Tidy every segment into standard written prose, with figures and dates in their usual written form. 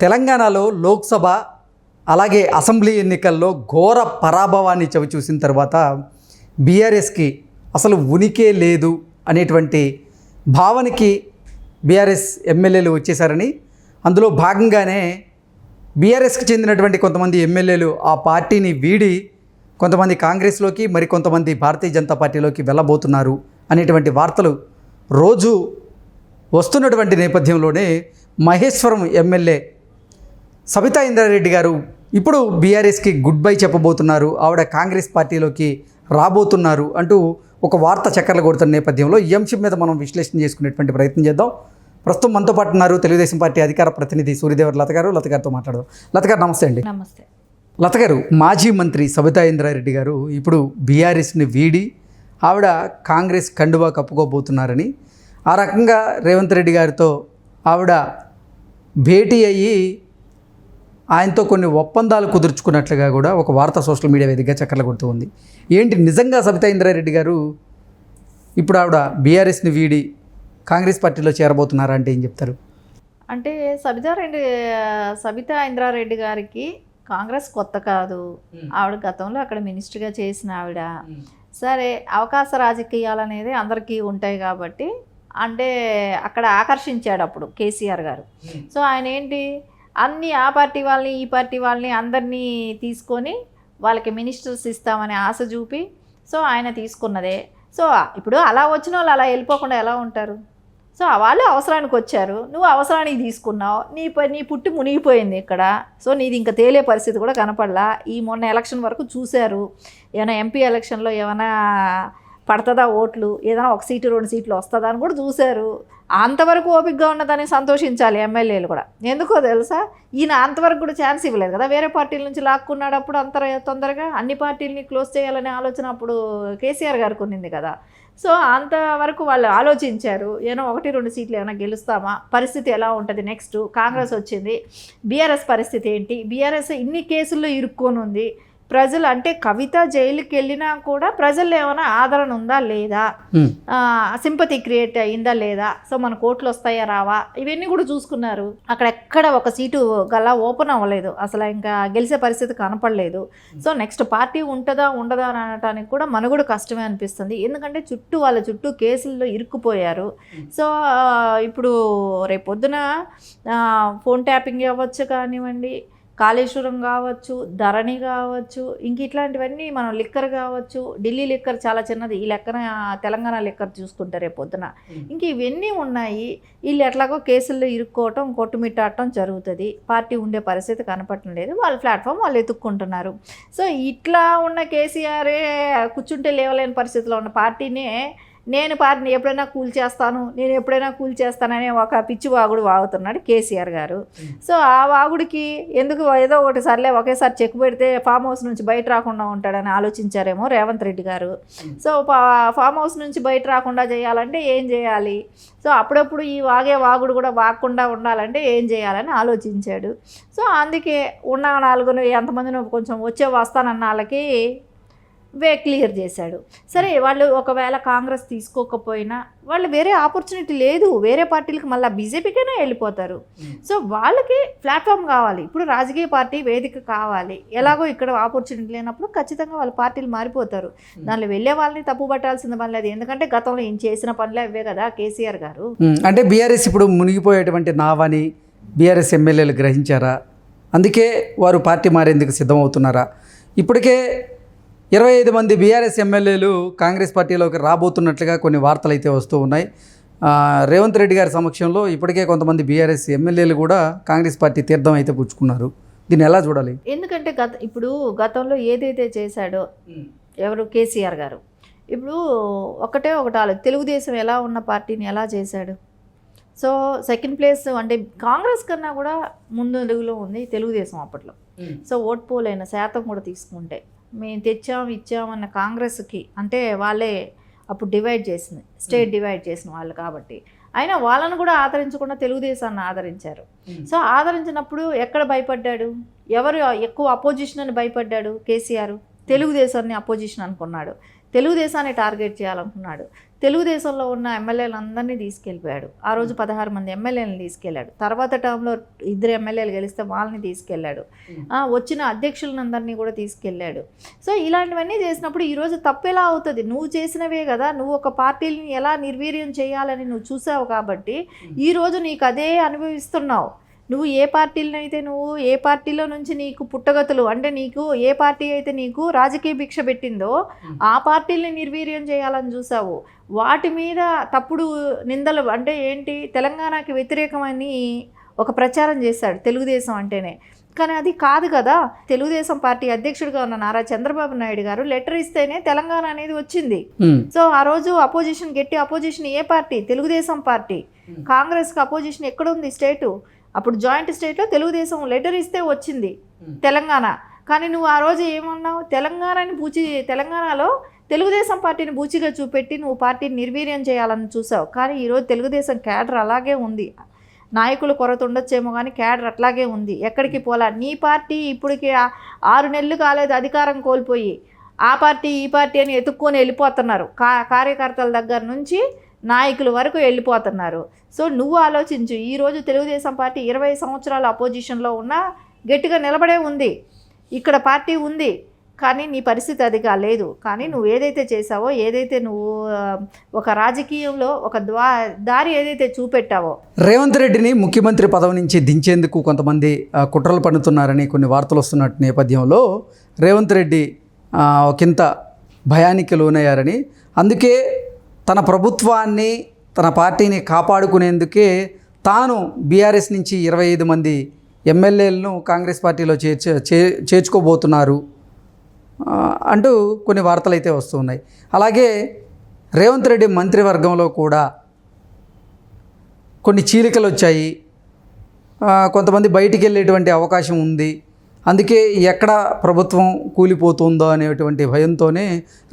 తెలంగాణలో లోక్సభ అలాగే అసెంబ్లీ ఎన్నికల్లో ఘోర పరాభవాన్ని చవిచూసిన తర్వాత బీఆర్ఎస్కి అసలు ఉనికే లేదు అనేటువంటి భావనకి బీఆర్ఎస్ ఎమ్మెల్యేలు వచ్చేసారని, అందులో భాగంగానే బీఆర్ఎస్కి చెందినటువంటి కొంతమంది ఎమ్మెల్యేలు ఆ పార్టీని వీడి కొంతమంది కాంగ్రెస్లోకి, మరికొంతమంది భారతీయ జనతా పార్టీలోకి వెళ్ళబోతున్నారు అనేటువంటి వార్తలు రోజు వస్తున్నటువంటి నేపథ్యంలోనే మహేశ్వరం ఎమ్మెల్యే సబితా ఇంద్రారెడ్డి గారు ఇప్పుడు బీఆర్ఎస్కి గుడ్ బై చెప్పబోతున్నారు, ఆవిడ కాంగ్రెస్ పార్టీలోకి రాబోతున్నారు అంటూ ఒక వార్త చక్కర్లు కొడుతున్న నేపథ్యంలో ఈ అంశం మీద మనం విశ్లేషణ చేసుకునేటువంటి ప్రయత్నం చేద్దాం. ప్రస్తుతం మనతో పాటు ఉన్నారు తెలుగుదేశం పార్టీ అధికార ప్రతినిధి సూర్యదేవర్ లత గారు. లత గారితో మాట్లాడదాం. లత గారు నమస్తే అండి. నమస్తే. లత గారు, మాజీ మంత్రి సబితా ఇంద్రారెడ్డి గారు ఇప్పుడు బీఆర్ఎస్ని వీడి ఆవిడ కాంగ్రెస్ కండువా కప్పుకోబోతున్నారని, ఆ రకంగా రేవంత్ రెడ్డి గారితో ఆవిడ భేటీ అయ్యి ఆయనతో కొన్ని ఒప్పందాలు కుదుర్చుకున్నట్లుగా కూడా ఒక వార్త సోషల్ మీడియా వేదికగా చక్కర్లు కొడుతూ ఉంది. ఏంటి నిజంగా సబితా ఇంద్రారెడ్డి గారు ఇప్పుడు ఆవిడ బీఆర్ఎస్ని వీడి కాంగ్రెస్ పార్టీలో చేరబోతున్నారా అంటే ఏం చెప్తారు? అంటే సబితా ఇంద్రారెడ్డి గారికి కాంగ్రెస్ కొత్త కాదు. ఆవిడ గతంలో అక్కడ మినిస్టర్గా చేసిన ఆవిడ. సరే, అవకాశ రాజకీయాలు అనేది అందరికీ ఉంటాయి కాబట్టి అంటే అక్కడ ఆకర్షించాడు అప్పుడు కేసీఆర్ గారు. సో ఆయన ఏంటి, అన్ని ఆ పార్టీ వాళ్ళని ఈ పార్టీ వాళ్ళని అందరినీ తీసుకొని వాళ్ళకి మినిస్టర్స్ ఇస్తామని ఆశ చూపి సో ఆయన తీసుకున్నదే. సో ఇప్పుడు అలా వచ్చిన వాళ్ళు అలా వెళ్ళిపోకుండా ఎలా ఉంటారు? సో వాళ్ళు అవసరానికి వచ్చారు, నువ్వు అవసరానికి తీసుకున్నావు, నీ పుట్టి మునిగిపోయింది ఇక్కడ. సో నీది ఇంకా తేలే పరిస్థితి కూడా కనపడలా. ఈ మొన్న ఎలక్షన్ వరకు చూశారు, ఏమైనా ఎంపీ ఎలక్షన్లో ఏమైనా పడుతుందా ఓట్లు, ఏదైనా ఒక సీటు 2 సీట్లు వస్తుందా అని కూడా చూశారు. అంతవరకు ఓపికగా ఉన్నదని సంతోషించాలి ఎమ్మెల్యేలు కూడా. ఎందుకో తెలుసా, ఈయన అంతవరకు కూడా ఛాన్స్ ఇవ్వలేదు కదా. వేరే పార్టీల నుంచి లాక్కున్నాడు అప్పుడు తొందరగా అన్ని పార్టీలని క్లోజ్ చేయాలనే ఆలోచన అప్పుడు కేసీఆర్ గారికి ఉన్నింది కదా. సో అంతవరకు వాళ్ళు ఆలోచించారు, ఏమో 1-2 సీట్లు ఏమైనా గెలుస్తామా, పరిస్థితి ఎలా ఉంటుంది నెక్స్ట్. కాంగ్రెస్ వచ్చింది, బీఆర్ఎస్ పరిస్థితి ఏంటి, బీఆర్ఎస్ ఇన్ని కేసుల్లో ఇరుక్కొని ఉంది. ప్రజలు అంటే కవిత జైలుకి వెళ్ళినా కూడా ప్రజల్లో ఏమైనా ఆదరణ ఉందా లేదా, సింపతి క్రియేట్ అయిందా లేదా, సో మన కోట్లు వస్తాయా రావా, ఇవన్నీ కూడా చూసుకున్నారు. అక్కడ ఎక్కడ ఒక సీటు గలా ఓపెన్ అవ్వలేదు, అసలు ఇంకా గెలిచే పరిస్థితి కనపడలేదు. సో నెక్స్ట్ పార్టీ ఉంటుందా ఉండదా అని అనడానికి కూడా మనకు కష్టమే అనిపిస్తుంది. ఎందుకంటే వాళ్ళ చుట్టూ కేసుల్లో ఇరుక్కుపోయారు. సో ఇప్పుడు రేపొద్దున ఫోన్ ట్యాపింగ్ అవ్వచ్చు కానివ్వండి, కాళేశ్వరం కావచ్చు, ధరణి కావచ్చు, ఇంక ఇట్లాంటివన్నీ మనం లిక్కర్ కావచ్చు, ఢిల్లీ లిక్కర్ చాలా చిన్నది, ఈ లెక్కన తెలంగాణ లిక్కర్ చూసుకుంటారు రేపు పొద్దున. ఇంక ఇవన్నీ ఉన్నాయి. వీళ్ళు ఎట్లాగో కేసుల్లో ఇరుక్కోవటం, కొట్టుమిట్టాడటం జరుగుతుంది. పార్టీ ఉండే పరిస్థితి కనపడటం లేదు, వాళ్ళ ప్లాట్ఫామ్ వాళ్ళు ఎత్తుక్కుంటున్నారు. సో ఇట్లా ఉన్న కేసీఆరే కూర్చుంటే లేవలేని పరిస్థితిలో ఉన్న పార్టీనే నేను పార్టీని ఎప్పుడైనా కూల్ చేస్తానని ఒక పిచ్చి వాగుడు వాగుతున్నాడు కేసీఆర్ గారు. సో ఆ వాగుడికి ఎందుకు ఏదో ఒకటి సర్లే ఒకేసారి చెక్ పెడితే ఫామ్ హౌస్ నుంచి బయట రాకుండా ఉంటాడని ఆలోచించారేమో రేవంత్ రెడ్డి గారు. సో ఫామ్ హౌస్ నుంచి బయట రాకుండా చేయాలంటే ఏం చేయాలి, సో అప్పుడప్పుడు ఈ వాగుడు కూడా వాగకుండా ఉండాలంటే ఏం చేయాలని ఆలోచించాడు. సో అందుకే ఉన్న 4 ఎంతమందిని కొంచెం వస్తానన్న వాళ్ళకి క్లియర్ చేశాడు. సరే, వాళ్ళు ఒకవేళ కాంగ్రెస్ తీసుకోకపోయినా వాళ్ళు వేరే ఆపర్చునిటీ లేదు, వేరే పార్టీలకు మళ్ళీ బీజేపీకైనా వెళ్ళిపోతారు. సో వాళ్ళకి ప్లాట్ఫామ్ కావాలి, ఇప్పుడు రాజకీయ పార్టీ వేదిక కావాలి. ఎలాగో ఇక్కడ ఆపర్చునిటీ లేనప్పుడు ఖచ్చితంగా వాళ్ళ పార్టీలు మారిపోతారు. దానిలో వెళ్ళే వాళ్ళని తప్పు పట్టాల్సిన పని లేదు, ఎందుకంటే గతంలో ఏం చేసిన పనులే అవే కదా కేసీఆర్ గారు. అంటే బీఆర్ఎస్ ఇప్పుడు మునిగిపోయేటువంటి నావని బీఆర్ఎస్ ఎమ్మెల్యేలు గ్రహించారా? అందుకే వారు పార్టీ మారేందుకు సిద్ధమవుతున్నారా? ఇప్పటికే 25 మంది బీఆర్ఎస్ ఎమ్మెల్యేలు కాంగ్రెస్ పార్టీలోకి రాబోతున్నట్లుగా కొన్ని వార్తలు అయితే వస్తూ ఉన్నాయి. రేవంత్ రెడ్డి గారి సమక్షంలో ఇప్పటికే కొంతమంది బీఆర్ఎస్ ఎమ్మెల్యేలు కూడా కాంగ్రెస్ పార్టీ తీర్థం అయితే పుచ్చుకున్నారు. దీన్ని ఎలా చూడాలి? ఎందుకంటే గతంలో ఏదైతే చేశాడో ఎవరు కేసీఆర్ గారు, ఇప్పుడు ఒకటి తెలుగుదేశం ఎలా ఉన్న పార్టీని ఎలా చేశాడు. సో సెకండ్ ప్లేస్ అంటే కాంగ్రెస్ కన్నా కూడా ముందులో ఉంది తెలుగుదేశం అప్పట్లో. సో ఓట్ పోల్ అయిన శాతం కూడా తీసుకుంటే మేము ఇచ్చామన్న కాంగ్రెస్కి, అంటే వాళ్ళే అప్పుడు డివైడ్ చేసింది, స్టేట్ డివైడ్ చేసిన వాళ్ళు కాబట్టి అయినా వాళ్ళను కూడా ఆదరించకుండా తెలుగుదేశాన్ని ఆదరించారు. సో ఆదరించినప్పుడు ఎక్కడ భయపడ్డాడు, ఎవరు ఎక్కువ అపోజిషన్ అని భయపడ్డాడు కేసీఆర్? తెలుగుదేశాన్ని అపోజిషన్ అనుకున్నాడు. తెలుగుదేశాన్ని టార్గెట్ చేయాలనుకున్నాడు. తెలుగుదేశంలో ఉన్న ఎమ్మెల్యేలందరినీ తీసుకెళ్ళిపోయాడు. ఆ రోజు 16 మంది ఎమ్మెల్యేలను తీసుకెళ్ళాడు. తర్వాత టర్మ్లో 2 ఎమ్మెల్యేలు గెలిస్తే వాళ్ళని తీసుకెళ్ళాడు. వచ్చిన అధ్యక్షులందరినీ కూడా తీసుకెళ్ళాడు. సో ఇలాంటివన్నీ చేసినప్పుడు ఈరోజు తప్పెలా అవుతుంది? నువ్వు చేసినవే కదా, నువ్వు ఒక పార్టీని ఎలా నిర్వీర్యం చేయాలని నువ్వు చూసావు కాబట్టి ఈరోజు నీకు అదే అనుభవిస్తున్నావు. నువ్వు ఏ పార్టీలో నుంచి నీకు పుట్టగతులు అంటే నీకు ఏ పార్టీ అయితే నీకు రాజకీయ భిక్ష పెట్టిందో ఆ పార్టీల్ని నిర్వీర్యం చేయాలని చూసావు. వాటి మీద తప్పుడు నిందలు అంటే ఏంటి, తెలంగాణకి వ్యతిరేకమని ఒక ప్రచారం చేశాడు తెలుగుదేశం అంటేనే. కానీ అది కాదు కదా. తెలుగుదేశం పార్టీ అధ్యక్షుడిగా ఉన్న నారా చంద్రబాబు నాయుడు గారు లెటర్ ఇస్తేనే తెలంగాణ అనేది వచ్చింది. సో ఆ రోజు గట్టి అపోజిషన్ ఏ పార్టీ? తెలుగుదేశం పార్టీ. కాంగ్రెస్కి అపోజిషన్ ఎక్కడుంది? స్టేటు. అప్పుడు జాయింట్ స్టేట్లో తెలుగుదేశం లెటర్ ఇస్తే వచ్చింది తెలంగాణ. కానీ నువ్వు ఆ రోజు ఏమన్నావు? తెలంగాణలో తెలుగుదేశం పార్టీని బూచిగా చూపెట్టి నువ్వు పార్టీని నిర్వీర్యం చేయాలని చూసావు. కానీ ఈరోజు తెలుగుదేశం క్యాడర్ అలాగే ఉంది. నాయకులు కొరత ఉండొచ్చేమో కానీ క్యాడర్ అట్లాగే ఉంది, ఎక్కడికి పోలా. నీ పార్టీ ఇప్పటికి 6 నెలలు కాలేదు అధికారం కోల్పోయి, ఆ పార్టీ ఈ పార్టీ అని ఎత్తుక్కొని వెళ్ళిపోతున్నారు. కార్యకర్తల దగ్గర నుంచి నాయకుల వరకు వెళ్ళిపోతున్నారు. సో నువ్వు ఆలోచించు. ఈరోజు తెలుగుదేశం పార్టీ 20 సంవత్సరాల అపోజిషన్లో ఉన్నా గట్టిగా నిలబడే ఉంది. ఇక్కడ పార్టీ ఉంది, కానీ నీ పరిస్థితి అది లేదు. కానీ నువ్వు ఏదైతే చేసావో, ఏదైతే నువ్వు ఒక రాజకీయంలో ఒక దారి ఏదైతే చూపెట్టావో. రేవంత్ రెడ్డిని ముఖ్యమంత్రి పదవి నుంచి దించేందుకు కొంతమంది కుట్రలు పన్నుతున్నారని కొన్ని వార్తలు వస్తున్న నేపథ్యంలో రేవంత్ రెడ్డి ఒకంత భయానికి లోనయ్యారని, అందుకే తన ప్రభుత్వాన్ని తన పార్టీని కాపాడుకునేందుకే తాను బీఆర్ఎస్ నుంచి 25 మంది ఎమ్మెల్యేలను కాంగ్రెస్ పార్టీలో చేర్చుకోబోతున్నారు అంటూ కొన్ని వార్తలు అయితే వస్తున్నాయి. అలాగే రేవంత్ రెడ్డి మంత్రివర్గంలో కూడా కొన్ని చీలికలు వచ్చాయి. కొంతమంది బయటికి వెళ్ళేటువంటి అవకాశం ఉంది. అందుకే ఎక్కడ ప్రభుత్వం కూలిపోతుందో అనేటువంటి భయంతోనే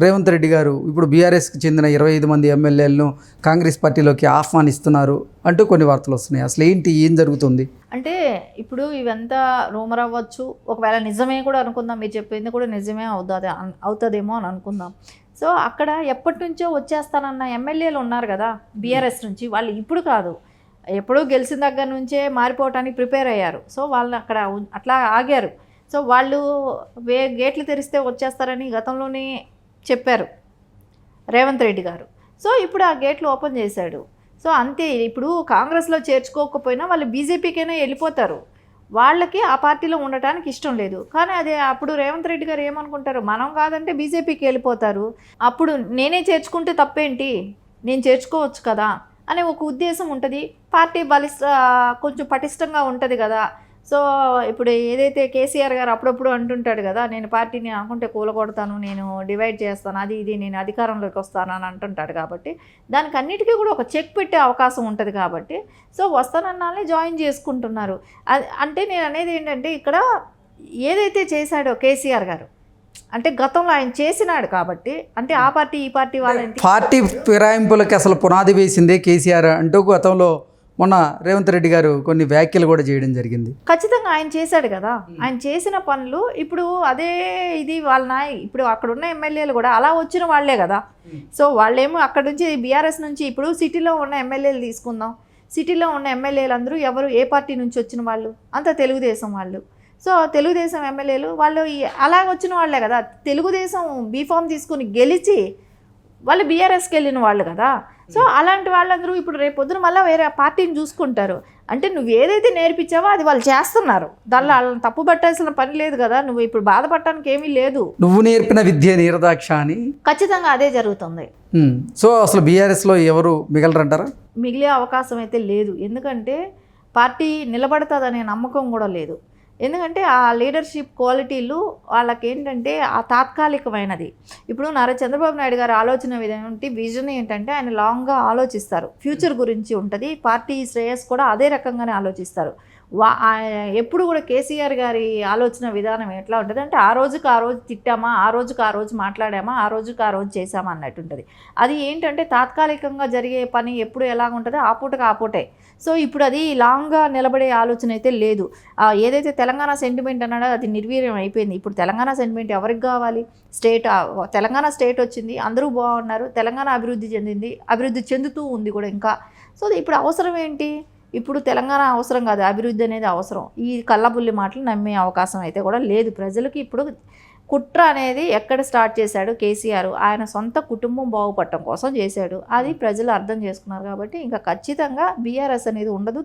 రేవంత్ రెడ్డి గారు ఇప్పుడు బీఆర్ఎస్కి చెందిన 25 మంది ఎమ్మెల్యేలను కాంగ్రెస్ పార్టీలోకి ఆహ్వానిస్తున్నారు అంటూ కొన్ని వార్తలు వస్తున్నాయి. అసలు ఏం జరుగుతుంది అంటే ఇప్పుడు ఇవంతా రూమర్ అవ్వచ్చు, ఒకవేళ నిజమే కూడా అనుకుందాం, మీరు చెప్పింది కూడా నిజమే అవుతుందేమో అని అనుకుందాం. సో అక్కడ ఎప్పటి నుంచో వచ్చేస్తానన్న ఎమ్మెల్యేలు ఉన్నారు కదా బీఆర్ఎస్ నుంచి, వాళ్ళు ఇప్పుడు కాదు, ఎప్పుడూ గెలిచిన దగ్గర నుంచే మారిపోవటానికి ప్రిపేర్ అయ్యారు. సో వాళ్ళు అక్కడ అట్లా ఆగారు. సో వాళ్ళు గేట్లు తెరిస్తే వచ్చేస్తారని గతంలోనే చెప్పారు రేవంత్ రెడ్డి గారు. సో ఇప్పుడు ఆ గేట్లు ఓపెన్ చేశాడు. సో అంతే. ఇప్పుడు కాంగ్రెస్లో చేర్చుకోకపోయినా వాళ్ళు బీజేపీకైనా వెళ్ళిపోతారు. వాళ్ళకి ఆ పార్టీలో ఉండటానికి ఇష్టం లేదు. కానీ అదే అప్పుడు రేవంత్ రెడ్డి గారు ఏమనుకుంటారు, మనం కాదంటే బీజేపీకి వెళ్ళిపోతారు. అప్పుడు నేనే చేర్చుకుంటే తప్పేంటి, నేను చేర్చుకోవచ్చు కదా అనే ఒక ఉద్దేశం ఉంటుంది. పార్టీ కొంచెం పటిష్టంగా ఉంటుంది కదా. సో ఇప్పుడు ఏదైతే కేసీఆర్ గారు అప్పుడప్పుడు అంటుంటాడు కదా, నేను పార్టీని అనుకుంటే కూలగొడతాను, నేను డివైడ్ చేస్తాను, అది ఇది, నేను అధికారంలోకి వస్తాను అని అంటుంటాడు. కాబట్టి దానికి అన్నిటికీ కూడా ఒక చెక్ పెట్టే అవకాశం ఉంటుంది. కాబట్టి సో వస్తానన్నాళ్ళని జాయిన్ చేసుకుంటున్నారు. అంటే నేను అనేది ఏంటంటే ఇక్కడ ఏదైతే చేశాడో కేసీఆర్ గారు, అంటే గతంలో ఆయన చేసినాడు కాబట్టి, అంటే ఆ పార్టీ ఈ పార్టీ వాళ్ళని పార్టీ ఫిరాయింపులకి అసలు పునాది వేసిందే కేసీఆర్ అంటూ గతంలో మొన్న రేవంత్ రెడ్డి గారు కొన్ని వ్యాఖ్యలు కూడా చేయడం జరిగింది. ఖచ్చితంగా ఆయన చేశాడు కదా. ఆయన చేసిన పనులు ఇప్పుడు అదే ఇది ఇప్పుడు అక్కడ ఉన్న ఎమ్మెల్యేలు కూడా అలా వచ్చిన వాళ్లే కదా. సో వాళ్ళేమో అక్కడ నుంచి బీఆర్ఎస్ నుంచి ఇప్పుడు సిటీలో ఉన్న ఎమ్మెల్యేలు తీసుకుందాం. సిటీలో ఉన్న ఎమ్మెల్యేలు అందరూ ఎవరు ఏ పార్టీ నుంచి వచ్చిన వాళ్ళు? అంతా తెలుగుదేశం వాళ్ళు. సో తెలుగుదేశం ఎమ్మెల్యేలు వాళ్ళు అలా వచ్చిన వాళ్ళే కదా. తెలుగుదేశం బీఫామ్ తీసుకుని గెలిచి వాళ్ళు బీఆర్ఎస్కి వెళ్ళిన వాళ్ళు కదా. సో అలాంటి వాళ్ళందరూ ఇప్పుడు రేపు పొద్దున మళ్ళీ వేరే పార్టీని చూసుకుంటారు. అంటే నువ్వు ఏదైతే నేర్పించావో అది వాళ్ళు చేస్తున్నారు. దానిలో వాళ్ళని తప్పు పట్టాల్సిన పని లేదు కదా. నువ్వు ఇప్పుడు బాధపడటానికి ఏమీ లేదు. నువ్వు నేర్పిన విద్య నీరదాక్ష అని ఖచ్చితంగా అదే జరుగుతుంది. సో అసలు బీఆర్ఎస్లో ఎవరు మిగలరంటారా? మిగిలే అవకాశం అయితే లేదు. ఎందుకంటే పార్టీ నిలబడుతుందనే నమ్మకం కూడా లేదు. ఎందుకంటే ఆ లీడర్షిప్ క్వాలిటీలు వాళ్ళకి ఏంటంటే ఆ తాత్కాలికమైనది. ఇప్పుడు నారా చంద్రబాబు నాయుడు గారు ఆలోచన విజన్ ఏంటంటే ఆయన లాంగ్గా ఆలోచిస్తారు, ఫ్యూచర్ గురించి ఉంటుంది. పార్టీ శ్రేయస్ కూడా అదే రకంగానే ఆలోచిస్తారు. ఎప్పుడు కూడా కేసీఆర్ గారి ఆలోచన విధానం ఎట్లా ఉంటుంది అంటే ఆ రోజుకి ఆ రోజు తిట్టామా, ఆ రోజుకి ఆ రోజు మాట్లాడామా, ఆ రోజుకి ఆ రోజు చేసామా అన్నట్టు ఉంటుంది. అది ఏంటంటే తాత్కాలికంగా జరిగే పని ఎప్పుడు ఎలాగ ఉంటుందో ఆ పూటకి ఆ పూటే. సో ఇప్పుడు అది లాంగ్గా నిలబడే ఆలోచన అయితే లేదు. ఏదైతే తెలంగాణ సెంటిమెంట్ అన్నాడో అది నిర్వీర్యం అయిపోయింది. ఇప్పుడు తెలంగాణ సెంటిమెంట్ ఎవరికి కావాలి? తెలంగాణ స్టేట్ వచ్చింది, అందరూ బాగున్నారు, తెలంగాణ అభివృద్ధి చెందింది, అభివృద్ధి చెందుతూ ఉంది కూడా ఇంకా. సో ఇప్పుడు అవసరం ఏంటి? ఇప్పుడు తెలంగాణ అవసరం కాదు, అభివృద్ధి అనేది అవసరం. ఈ కల్లబుల్లి మాటలు నమ్మే అవకాశం అయితే కూడా లేదు ప్రజలకి. ఇప్పుడు కుట్ర అనేది ఎక్కడ స్టార్ట్ చేశాడు కేసీఆర్? ఆయన సొంత కుటుంబం బాగుపడటం కోసం చేశాడు. అది ప్రజలు అర్థం చేసుకున్నారు కాబట్టి ఇంకా ఖచ్చితంగా బీఆర్ఎస్ అనేది ఉండదు.